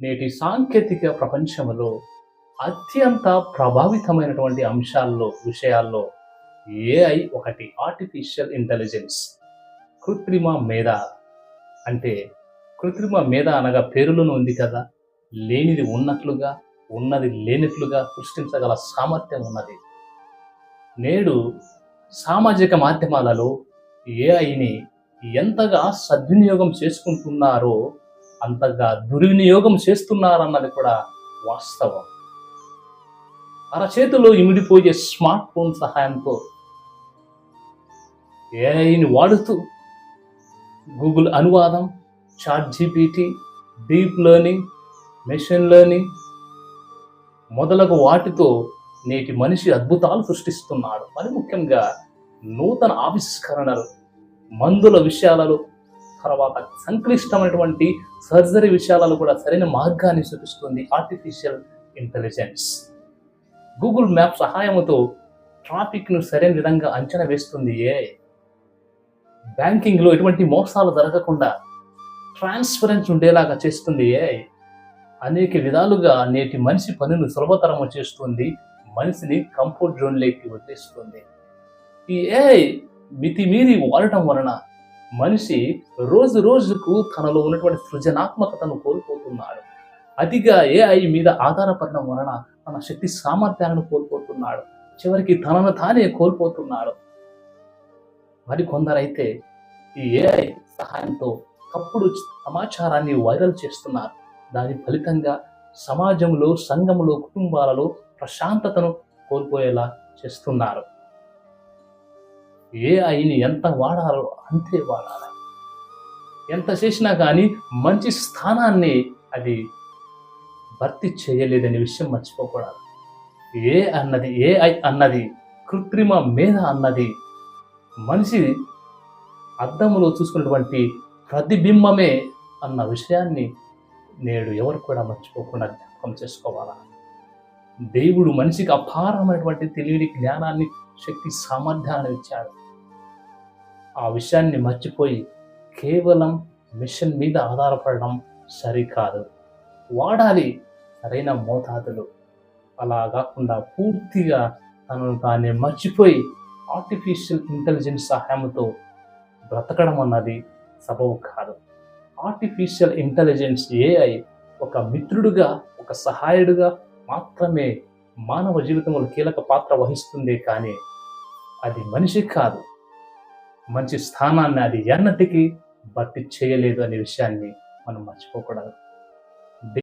నేటి సాంకేతిక ప్రపంచంలో అత్యంత ప్రభావితమైనటువంటి విషయాల్లో ఏఐ ఒకటి. ఆర్టిఫిషియల్ ఇంటెలిజెన్స్, కృత్రిమ మేధ. అంటే కృత్రిమ మేధ అనగా పేరులోనే ఉంది కదా, లేనిది ఉన్నట్లుగా, ఉన్నది లేనట్లుగా సృష్టించగల సామర్థ్యం ఉన్నది. నేడు సామాజిక మాధ్యమాలలో ఏఐని ఎంతగా సద్వినియోగం చేసుకుంటున్నారో అంతగా దుర్వినియోగం చేస్తున్నారన్నది కూడా వాస్తవం. అరచేతిలో ఇమిడిపోయే స్మార్ట్ ఫోన్ సహాయంతో ఏఐని వాడుతూ గూగుల్ అనువాదం, ChatGPT, deep learning, machine learning మొదలగు వాటితో నేటి మనిషి అద్భుతాలు సృష్టిస్తున్నాడు. మరి ముఖ్యంగా నూతన ఆవిష్కరణలు, మందుల విషయాలలో, తర్వాత సంక్లిష్టమైనటువంటి సర్జరీ విషయాలలో కూడా సరైన మార్గాన్ని చూపిస్తుంది ఆర్టిఫిషియల్ ఇంటెలిజెన్స్. గూగుల్ మ్యాప్ సహాయంతో ట్రాఫిక్ను సరైన విధంగా అంచనా వేస్తుంది ఏఐ. బ్యాంకింగ్లో ఎటువంటి మోసాలు జరగకుండా ట్రాన్స్పరెన్స్ ఉండేలాగా చేస్తుంది ఏఐ. అనేక విధాలుగా నేటి మనిషి పనిని సులభతరం చేస్తుంది, మనిషిని కంఫర్ట్ జోన్లోకి వదిలేస్తుంది. ఈ ఏఐ మితిమీరి వాడటం వలన మనిషి రోజు రోజుకు తనలో ఉన్నటువంటి సృజనాత్మకతను కోల్పోతున్నాడు. అతిగా ఏఐ మీద ఆధారపడడం వలన తన శక్తి సామర్థ్యాలను కోల్పోతున్నాడు. చివరికి తనను తానే కోల్పోతున్నాడు. మరికొందరైతే ఈ ఏఐ సహాయంతో తప్పుడు సమాచారాన్ని వైరల్ చేస్తున్నారు. దాని ఫలితంగా సమాజంలో, సంఘంలో, కుటుంబాలలో ప్రశాంతతను కోల్పోయేలా చేస్తున్నారు. ఏఐని ఎంత వాడాలో అంతే వాడాలి. ఎంత చేసినా కానీ మంచి స్థానాన్ని అది భర్తీ చేయలేదనే విషయం మర్చిపోకూడదు. ఏఐ అన్నది, కృత్రిమ మేధ అన్నది మనిషి అద్దంలో చూసుకున్నటువంటి ప్రతిబింబమే అన్న విషయాన్ని నేడు ఎవరు కూడా మర్చిపోకుండా జ్ఞాపకం చేసుకోవాలా. దేవుడు మనిషికి అపారమైనటువంటి తెలివిని, జ్ఞానాన్ని, శక్తి సామర్థ్యాన్ని ఇచ్చాడు. ఆ విషయాన్ని మర్చిపోయి కేవలం మిషన్ మీద ఆధారపడడం సరికాదు. వాడాలి సరైన మోతాదులు. అలా కాకుండా పూర్తిగా తనను తానే మర్చిపోయి ఆర్టిఫిషియల్ ఇంటెలిజెన్స్ సహాయంతో బ్రతకడం అన్నది సబబు కాదు. ఆర్టిఫిషియల్ ఇంటెలిజెన్స్ ఏఐ ఒక మిత్రుడుగా, ఒక సహాయుడుగా మాత్రమే మానవ జీవితంలో కీలక పాత్ర వహిస్తుంది. కానీ అది మనిషి కాదు. మంచి స్థానాన్ని అది ఎన్నటికీ భర్తీ చేయలేదు అనే విషయాన్ని మనం మర్చిపోకూడదు.